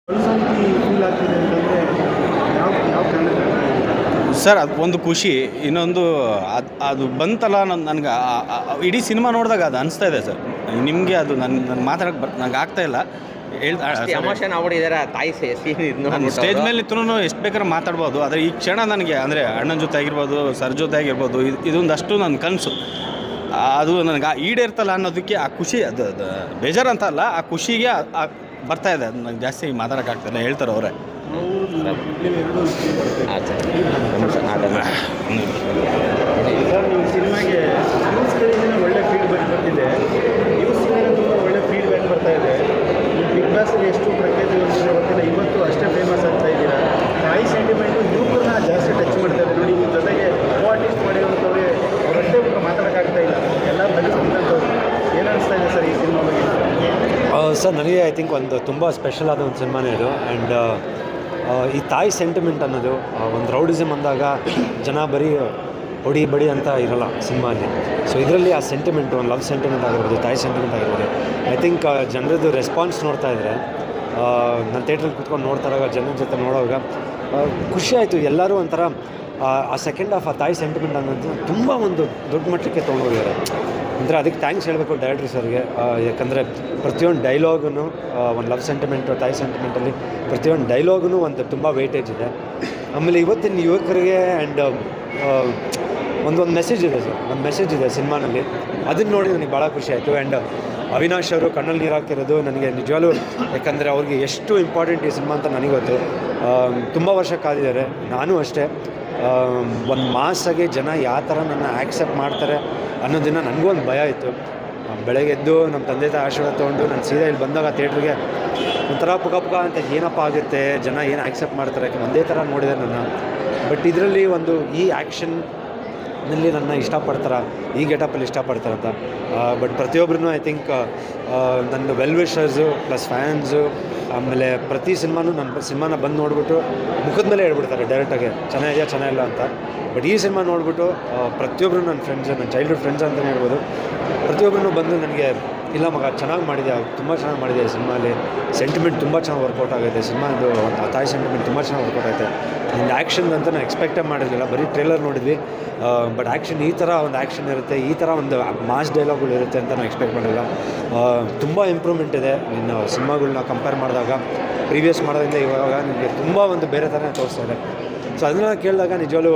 Feel ಆಗ್ತಿದೆ ಅಂತಂದರೆ ಯಾವ ಯಾವ ಕಾರಣಕ್ಕೆ? ಸರ್ ಅದು ಒಂದು ಖುಷಿ, ಇನ್ನೊಂದು ಅದು ಬಂತಲ್ಲ ನನಗೆ ಇಡೀ ಸಿನಿಮಾ ನೋಡಿದಾಗ ಅದು ಅನಿಸ್ತಾ ಇದೆ ಸರ್. ನಿಮಗೆ ಅದು ನನ್ನ ಮಾತಾಡೋಕ್ಕೆ ನಂಗೆ ಆಗ್ತಾಯಿಲ್ಲ. ಎಮೋಷನ್ ಆಗ್ಬಿಟ್ಟಿದ್ದಾರೆ ತಾಯಿ ಸೀನ್ ನಾನು ಸ್ಟೇಜ್ ಮೇಲೆ ಇತ್ತು ಎಷ್ಟು ಬೇಕಾದ್ರೆ ಮಾತಾಡ್ಬೋದು, ಆದರೆ ಈ ಕ್ಷಣ ನನಗೆ ಅಂದರೆ ಅಣ್ಣನ ಜೊತೆ ಆಗಿರ್ಬೋದು, ಸರ್ ಜೊತೆ ಆಗಿರ್ಬೋದು, ಇದೊಂದಷ್ಟು ನನ್ನ ಕನಸು. ಅದು ನನಗೆ ಈಡೇರ್ತಲ್ಲ ಅನ್ನೋದಕ್ಕೆ ಆ ಖುಷಿ, ಅದು ಬೇಜಾರು ಅಂತ ಅಲ್ಲ, ಆ ಖುಷಿಗೆ ಬರ್ತಾ ಇದೆ. ಅದು ನಂಗೆ ಜಾಸ್ತಿ ಮಾತಾಡೋಕ್ಕಾಗ್ತಾಯಿಲ್ಲ, ಹೇಳ್ತಾರೆ ಅವರೇ. ಸರ್ ನೀವು ಸಿನಿಮಾಗೆ ನ್ಯೂಸ್ಗಳಿಂದ ಒಳ್ಳೆ ಫೀಡ್ಬ್ಯಾಕ್ ಬರ್ತಿದೆ, ನ್ಯೂಸಿಂದ ತುಂಬ ಒಳ್ಳೆ ಫೀಡ್ಬ್ಯಾಕ್ ಬರ್ತಾ ಇದೆ. ಬಿಗ್ ಬಾಸ್ಗೆ ಎಷ್ಟು ಪ್ರಖ್ಯಾತಿ ಹೊಂದಿದೆ ಗೊತ್ತಿಲ್ಲ, ಇವತ್ತು ಅಷ್ಟೇ ಫೇಮಸ್ ಆಗ್ತಾ ಇದ್ದೀರಾ. ತಾಯಿ ಸೆಂಟಿಮೆಂಟು ಯುವಕರನ್ನ ಜಾಸ್ತಿ ಟಚ್ ಮಾಡ್ತಾ ಇದೆ ನೋಡಿ. ನಿಮ್ಮ ಜೊತೆಗೆ ಆರ್ಟಿಸ್ಟ್ ಮಾಡಿರೋಂಥವ್ರಿಗೆ ಅವರಷ್ಟೇ ಮಾತಾಡೋಕ್ಕಾಗ್ತಾ ಇಲ್ಲ, ಎಲ್ಲ ಬೆಳೆಸ್ಕೊಂಡಂಥವ್ರು. ಏನು ಅನಿಸ್ತಾ ಇದೆ ಸರ್ ಈ ಸಿನಿಮಾ ಬಗ್ಗೆ? ಸರ್ ನನಗೆ ಐ ಥಿಂಕ್ ಒಂದು ತುಂಬ ಸ್ಪೆಷಲ್ ಆದ ಒಂದು ಸಿನಿಮಾನೇ ಇದು. ಆ್ಯಂಡ್ ಈ ತಾಯಿ ಸೆಂಟಿಮೆಂಟ್ ಅನ್ನೋದು ಒಂದು ರೌಡಿಸಮ್ ಅಂದಾಗ ಜನ ಬರೀ ಹೊಡಿ ಬಡಿ ಅಂತ ಇರೋಲ್ಲ ಸಿನಿಮಾಲಿ. ಸೊ ಇದರಲ್ಲಿ ಆ ಸೆಂಟಿಮೆಂಟು, ಒಂದು ಲವ್ ಸೆಂಟಿಮೆಂಟ್ ಆಗಿರ್ಬೋದು, ತಾಯಿ ಸೆಂಟಿಮೆಂಟ್ ಆಗಿರ್ಬೋದು. ಐ ಥಿಂಕ್ ಜನರದ್ದು ರೆಸ್ಪಾನ್ಸ್ ನೋಡ್ತಾ ಇದ್ದರೆ, ನಾನು ಥಿಯೇಟ್ರಲ್ಲಿ ಕೂತ್ಕೊಂಡು ನೋಡ್ತಾ ಇರುವಾಗ ಜನರ ಜೊತೆ ನೋಡುವಾಗ ಖುಷಿ ಆಯಿತು. ಎಲ್ಲರೂ ಒಂಥರ ಆ ಸೆಕೆಂಡ್ ಆಫ್ ಆ ತಾಯಿ ಸೆಂಟಿಮೆಂಟ್ ಅನ್ನೋದು ತುಂಬ ಒಂದು ದೊಡ್ಡ ಮಟ್ಟಕ್ಕೆ ತೊಗೊಂಡೋಗಿದ್ದಾರೆ. ಅಂದರೆ ಅದಕ್ಕೆ ಥ್ಯಾಂಕ್ಸ್ ಹೇಳಬೇಕು ಡೈರೆಕ್ಟರ್ ಸರ್ಗೆ. ಯಾಕಂದರೆ ಪ್ರತಿಯೊಂದು ಡೈಲಾಗೂ ಒಂದು ಲವ್ ಸೆಂಟಿಮೆಂಟು, ತಾಯಿ ಸೆಂಟಿಮೆಂಟಲ್ಲಿ ಪ್ರತಿಯೊಂದು ಡೈಲಾಗೂ ಒಂದು ತುಂಬ ವೆಯ್ಟೇಜ್ ಇದೆ. ಆಮೇಲೆ ಇವತ್ತಿನ ಯುವಕರಿಗೆ ಆ್ಯಂಡ್ ಒಂದೊಂದು ಮೆಸೇಜ್ ಇದೆ ಸರ್, ಒಂದು ಮೆಸೇಜ್ ಇದೆ ಸಿನಿಮಾನಲ್ಲಿ. ಅದನ್ನು ನೋಡಿ ನನಗೆ ಭಾಳ ಖುಷಿ ಆಯಿತು. ಆ್ಯಂಡ್ ಅವಿನಾಶ್ ಅವರು ಕಣ್ಣಲ್ಲಿ ನೀರು ಹಾಕಿರೋದು ನನಗೆ ನಿಜವಾಗ್ಲೂ, ಯಾಕಂದರೆ ಅವ್ರಿಗೆ ಎಷ್ಟು ಇಂಪಾರ್ಟೆಂಟ್ ಈ ಸಿನಿಮಾ ಅಂತ ನನಗೆ ಗೊತ್ತು. ತುಂಬ ವರ್ಷ ಕಾದಿದ್ದಾರೆ, ನಾನು ಅಷ್ಟೇ. ಒಂದು ಮಾಸಾಗಿ ಜನ ಯಾವ ಥರ ನನ್ನ ಆ್ಯಕ್ಸೆಪ್ಟ್ ಮಾಡ್ತಾರೆ ಅನ್ನೋದನ್ನು ನನಗೂ ಒಂದು ಭಯ ಇತ್ತು. ಬೆಳಗ್ಗೆ ಎದ್ದು ನಮ್ಮ ತಂದೆ ತಾಯಿ ಆಶೀರ್ವಾದ ತೊಗೊಂಡು ನಾನು ಸೀದಾ ಇಲ್ಲಿ ಬಂದಾಗ ಥಿಯೇಟ್ರಿಗೆ ಒಂಥರ ಪುಕ ಅಂತ ಏನಪ್ಪ ಆಗುತ್ತೆ, ಜನ ಏನು ಆ್ಯಕ್ಸೆಪ್ಟ್ ಮಾಡ್ತಾರೆ, ಯಾಕೆ ಒಂದೇ ಥರ ನೋಡಿದೆ ನನ್ನ. ಬಟ್ ಇದರಲ್ಲಿ ಒಂದು ಈ ಆ್ಯಕ್ಷನ್ನಲ್ಲಿ ನನ್ನ ಇಷ್ಟಪಡ್ತಾರೆ, ಈ ಗೆಟಪ್ಪಲ್ಲಿ ಇಷ್ಟಪಡ್ತಾರಂತ. ಬಟ್ ಪ್ರತಿಯೊಬ್ಬರೂ ಐ ಥಿಂಕ್ ನನ್ನ ವೆಲ್ ವಿಷರ್ಸು ಪ್ಲಸ್ ಫ್ಯಾನ್ಸು, ಆಮೇಲೆ ಪ್ರತಿ ಸಿನಿಮಾನು ನನ್ನ ಸಿನಿಮಾನ ಬಂದು ನೋಡಿಬಿಟ್ಟು ಮುಖದ ಮೇಲೆ ಹೇಳ್ಬಿಡ್ತಾರೆ ಡೈರೆಕ್ಟಾಗಿ ಚೆನ್ನಾಗಿದೆಯಾ ಚೆನ್ನಾಗಿಲ್ಲ ಅಂತ. ಬಟ್ ಈ ಸಿನಿಮಾ ನೋಡಿಬಿಟ್ಟು ಪ್ರತಿಯೊಬ್ಬರು ನನ್ನ ಫ್ರೆಂಡ್ಸ್, ನನ್ನ ಚೈಲ್ಡ್ಹುಡ್ ಫ್ರೆಂಡ್ಸ್ ಅಂತಲೇ ಹೇಳ್ಬೋದು, ಪ್ರತಿಯೊಬ್ಬರೂ ಬಂದು ನನಗೆ ಇಲ್ಲ ಮಗ ಚೆನ್ನಾಗಿ ಮಾಡಿದೆ, ತುಂಬ ಚೆನ್ನಾಗಿ ಮಾಡಿದೆ ಸಿನಿಮಾಲಿ, ಸೆಂಟಿಮೆಂಟ್ ತುಂಬ ಚೆನ್ನಾಗಿ ವರ್ಕೌಟ್ ಆಗುತ್ತೆ ಸಿನಿಮಾದು, ಒಂದು ತಾಯಿ ಸೆಂಟಿಮೆಂಟ್ ತುಂಬ ಚೆನ್ನಾಗಿ ವರ್ಕೌಟ್ ಆಗುತ್ತೆ. ನಿನ್ನ ಆ್ಯಕ್ಷನ್ ಅಂತ ನಾನು ಎಕ್ಸ್ಪೆಕ್ಟೇ ಮಾಡಿರಲಿಲ್ಲ, ಬರೀ ಟ್ರೇಲರ್ ನೋಡಿದ್ವಿ. ಬಟ್ ಆ್ಯಕ್ಷನ್ ಈ ಥರ ಒಂದು ಆ್ಯಕ್ಷನ್ ಇರುತ್ತೆ, ಈ ಥರ ಒಂದು ಮಾಸ್ ಡೈಲಾಗ್ಗಳು ಇರುತ್ತೆ ಅಂತ ನಾನು ಎಕ್ಸ್ಪೆಕ್ಟ್ ಮಾಡಿಲ್ಲ. ತುಂಬ ಇಂಪ್ರೂವ್ಮೆಂಟ್ ಇದೆ ನಿನ್ನ ಸಿನಿಮಾಗಳನ್ನ ಕಂಪೇರ್ ಮಾಡಿದಾಗ, ಪ್ರೀವಿಯಸ್ ಮಾಡೋದ್ರಿಂದ ಇವಾಗ ನಿಮಗೆ ತುಂಬ ಒಂದು ಬೇರೆ ಥರನೇ ತೋರಿಸ್ತಾ ಇದೆ. ಸೊ ಅದನ್ನು ಕೇಳಿದಾಗ ನಿಜವಾಗ್ಲೂ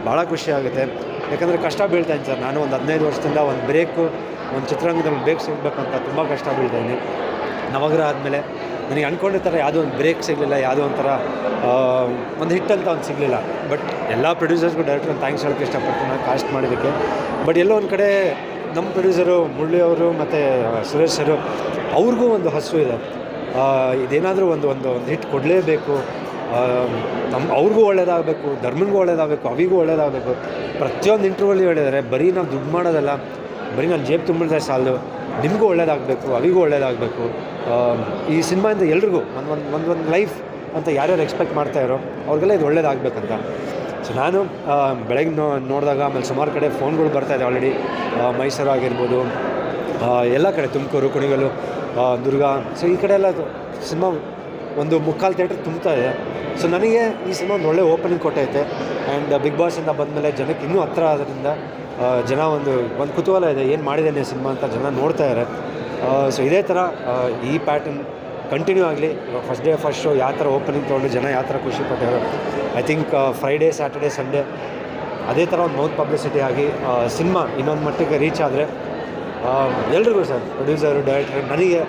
ಭಾಳ ಖುಷಿ ಆಗುತ್ತೆ. ಯಾಕಂದರೆ ಕಷ್ಟ ಬೀಳ್ತಾಯಿದ್ದೀನಿ ಸರ್ ನಾನು, ಒಂದು 15 ವರ್ಷದಿಂದ ಒಂದು ಬ್ರೇಕು, ಒಂದು ಚಿತ್ರರಂಗದಲ್ಲಿ ಬ್ರೇಕ್ ಸಿಗಬೇಕಂತ ತುಂಬ ಕಷ್ಟ ಬೀಳ್ತಾಯಿದ್ದೀನಿ. ನವಗ್ರಹ ಆದಮೇಲೆ ನನಗೆ ಅಂದ್ಕೊಂಡಿರ್ತಾರೆ ಯಾವುದೋ ಒಂದು ಬ್ರೇಕ್ ಸಿಗಲಿಲ್ಲ, ಯಾವುದೋ ಒಂಥರ ಒಂದು ಹಿಟ್ ಅಂತ ಒಂದು ಸಿಗಲಿಲ್ಲ. ಬಟ್ ಎಲ್ಲ ಪ್ರೊಡ್ಯೂಸರ್ಸ್ಗೂ ಡೈರೆಕ್ಟ್ರು ಥ್ಯಾಂಕ್ಸ್ ಹೇಳೋಕ್ಕೆ ಇಷ್ಟಪಡ್ತೀನಿ ನಾನು ಕಾಸ್ಟ್ ಮಾಡಿದ್ದಕ್ಕೆ. ಬಟ್ ಎಲ್ಲೋ ಒಂದು ಕಡೆ ನಮ್ಮ ಪ್ರೊಡ್ಯೂಸರು ಮುರಳಿ ಅವರು ಮತ್ತು ಸುರೇಶ್ ಸರು ಅವ್ರಿಗೂ ಒಂದು ಹಸು ಇದೆ, ಇದೇನಾದರೂ ಒಂದು ಹಿಟ್ ಕೊಡಲೇಬೇಕು, ಅವ್ರಿಗೂ ಒಳ್ಳೇದಾಗಬೇಕು, ಧರ್ಮನಿಗೂ ಒಳ್ಳೇದಾಗಬೇಕು, ಅವಿಗೂ ಒಳ್ಳೇದಾಗಬೇಕು. ಪ್ರತಿಯೊಂದು ಇಂಟರ್ವ್ಯೂಲ್ಲಿ ಹೇಳಿದ್ದಾರೆ, ಬರೀ ನಾವು ದುಡ್ಡು ಮಾಡೋದಲ್ಲ, ಬರೀ ನಾನು ಜೇಬು ತುಂಬಿದ್ರೆ ಸಾಲದು, ನಿಮಗೂ ಒಳ್ಳೇದಾಗಬೇಕು, ಅವಿಗೂ ಒಳ್ಳೇದಾಗಬೇಕು. ಈ ಸಿನಿಮಾಯಿಂದ ಎಲ್ರಿಗೂ ಒಂದು ಲೈಫ್ ಅಂತ ಯಾರ್ಯಾರು ಎಕ್ಸ್ಪೆಕ್ಟ್ ಮಾಡ್ತಾಯಿರೋ ಅವ್ರಿಗೆಲ್ಲ ಇದು ಒಳ್ಳೇದಾಗಬೇಕಂತ. ಸೊ ನಾನು ಬೆಳಗ್ಗೆ ನೋಡಿದಾಗ ಆಮೇಲೆ ಸುಮಾರು ಕಡೆ ಫೋನ್ಗಳು ಬರ್ತಾಯಿದೆ ಆಲ್ರೆಡಿ, ಮೈಸೂರು ಆಗಿರ್ಬೋದು, ಎಲ್ಲ ಕಡೆ ತುಮಕೂರು, ಕುಣಿಗಲು, ದುರ್ಗ, ಸೊ ಈ ಕಡೆ ಎಲ್ಲ ಸಿನಿಮಾ ಒಂದು 3/4 ಥಿಯೇಟ್ರ್ ತುಂಬ್ತಾ ಇದೆ. ಸೊ ನನಗೆ ಈ ಸಿನಿಮಾ ಒಂದು ಒಳ್ಳೆ ಓಪನಿಂಗ್ ಕೊಟ್ಟೈತೆ. ಆ್ಯಂಡ್ ಬಿಗ್ ಬಾಸಿಂದ ಬಂದಮೇಲೆ ಜನಕ್ಕೆ ಇನ್ನೂ ಹತ್ತಿರ ಆಗೋದ್ರಿಂದ ಜನ ಒಂದು ಕುತೂಹಲ ಇದೆ, ಏನು ಮಾಡಿದ್ದೇನೆ ಸಿನಿಮಾ ಅಂತ ಜನ ನೋಡ್ತಾ ಇದ್ದಾರೆ. ಸೊ ಇದೇ ಥರ ಈ ಪ್ಯಾಟರ್ನ್ ಕಂಟಿನ್ಯೂ ಆಗಲಿ. ಫಸ್ಟ್ ಡೇ ಫಸ್ಟ್ ಶೋ ಯಾವ ಥರ ಓಪನಿಂಗ್ ತೊಗೊಂಡು ಜನ ಯಾವ ಥರ ಖುಷಿ ಪಟ್ಟಿದ್ದಾರೆ, I think Friday Saturday Sunday ಅದೇ ಥರ ಒಂದು ಮೌತ್ ಪಬ್ಲಿಸಿಟಿ ಆಗಿ ಸಿನಿಮಾ ಇನ್ನೊಂದು ಮಟ್ಟಿಗೆ ರೀಚ್ ಆದರೆ ಎಲ್ರಿಗೂ ಸರ್, ಪ್ರೊಡ್ಯೂಸರು, ಡೈರೆಕ್ಟರ್, ನನಗೆ,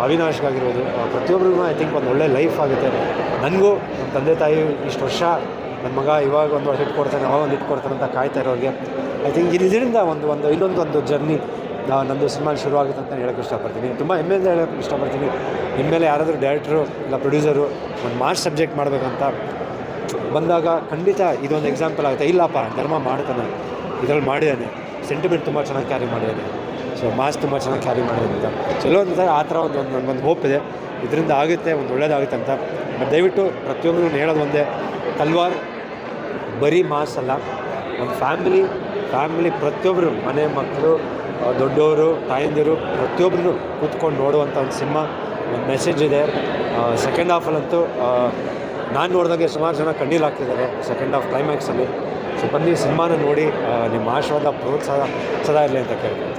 ಅವಿನಾಶ್ಗಾಗಿರ್ಬೋದು, ಪ್ರತಿಯೊಬ್ಬರಿಗೂ ಐ ಥಿಂಕ್ ಒಂದು ಒಳ್ಳೆ ಲೈಫ್ ಆಗುತ್ತೆ. ನನಗೂ ನಮ್ಮ ತಂದೆ ತಾಯಿ ಇಷ್ಟು ವರ್ಷ ನನ್ನ ಮಗ ಇವಾಗ ಒಂದು ಹಿಟ್ ಕೊಡ್ತಾನೆ, ಅವಾಗ ಒಂದು ಹಿಟ್ ಕೊಡ್ತಾನೆ ಅಂತ ಕಾಯ್ತಾ ಇರೋರಿಗೆ ಐ ಥಿಂಕ್ ಇದರಿಂದ ಇನ್ನೊಂದು ಜರ್ನಿ ನಂದು ಸಿನಿಮಾ ಶುರು ಆಗುತ್ತೆ ಅಂತ ಹೇಳೋಕ್ಕೆ ಇಷ್ಟಪಡ್ತೀನಿ. ತುಂಬ ಹೆಮ್ಮೆಯಿಂದ ಹೇಳೋಕ್ಕೆ ಇಷ್ಟಪಡ್ತೀನಿ. ಇನ್ಮೇಲೆ ಯಾರಾದರೂ ಡೈರೆಕ್ಟ್ರು ಇಲ್ಲ ಪ್ರೊಡ್ಯೂಸರು ಒಂದು ಮಾಸ್ ಸಬ್ಜೆಕ್ಟ್ ಮಾಡಬೇಕಂತ ಬಂದಾಗ ಖಂಡಿತ ಇದೊಂದು ಎಕ್ಸಾಂಪಲ್ ಆಗುತ್ತೆ. ಇಲ್ಲಪ್ಪ ಧರ್ಮ ಮಾಡ್ತಾನೆ, ಇದರಲ್ಲಿ ಮಾಡಿದ್ದಾನೆ, ಸೆಂಟಿಮೆಂಟ್ ತುಂಬ ಚೆನ್ನಾಗಿ ಕ್ಯಾರಿ ಮಾಡಿದ್ದಾನೆ, ಸೊ ಮಾಸ್ ತುಂಬ ಚೆನ್ನಾಗಿ ಕ್ಯಾರಿ ಮಾಡಿದ್ದಾನೆ ಅಂತ. ಸೊ ಎಲ್ಲೊಂದು ಆ ಥರ ಒಂದು ಹೋಪ್ ಇದೆ, ಇದರಿಂದ ಆಗುತ್ತೆ, ಒಂದು ಒಳ್ಳೇದಾಗುತ್ತೆ ಅಂತ. ಬಟ್ ದಯವಿಟ್ಟು ಪ್ರತಿಯೊಬ್ಬರು ಹೇಳೋದು ಒಂದೇ, ತಲ್ವಾರ್ ಬರೀ ಮಾಸ್ ಅಲ್ಲ, ಒಂದು ಫ್ಯಾಮಿಲಿ ಪ್ರತಿಯೊಬ್ಬರು, ಮನೆ ಮಕ್ಕಳು, ದೊಡ್ಡವರು, ತಾಯಂದಿರು ಪ್ರತಿಯೊಬ್ಬರು ಕೂತ್ಕೊಂಡು ನೋಡುವಂಥ ಒಂದು ಸಿನಿಮಾ. ಒಂದು ಮೆಸೇಜ್ ಇದೆ. ಸೆಕೆಂಡ್ ಹಾಫಲ್ಲಂತೂ ನಾನು ನೋಡಿದಾಗೆ ಸುಮಾರು ಜನ ಕಣ್ಣೀರು ಹಾಕ್ತಿದ್ದಾರೆ ಸೆಕೆಂಡ್ ಹಾಫ್ ಕ್ಲೈಮ್ಯಾಕ್ಸಲ್ಲಿ. ಸೊ ಬನ್ನಿ ಸಿನಿಮಾನ ನೋಡಿ ನಿಮ್ಮ ಆಶೀರ್ವಾದ ಪ್ರೋತ್ಸಾಹ ಸದಾ ಇರಲಿ ಅಂತ ಕೇಳ್ತೀನಿ.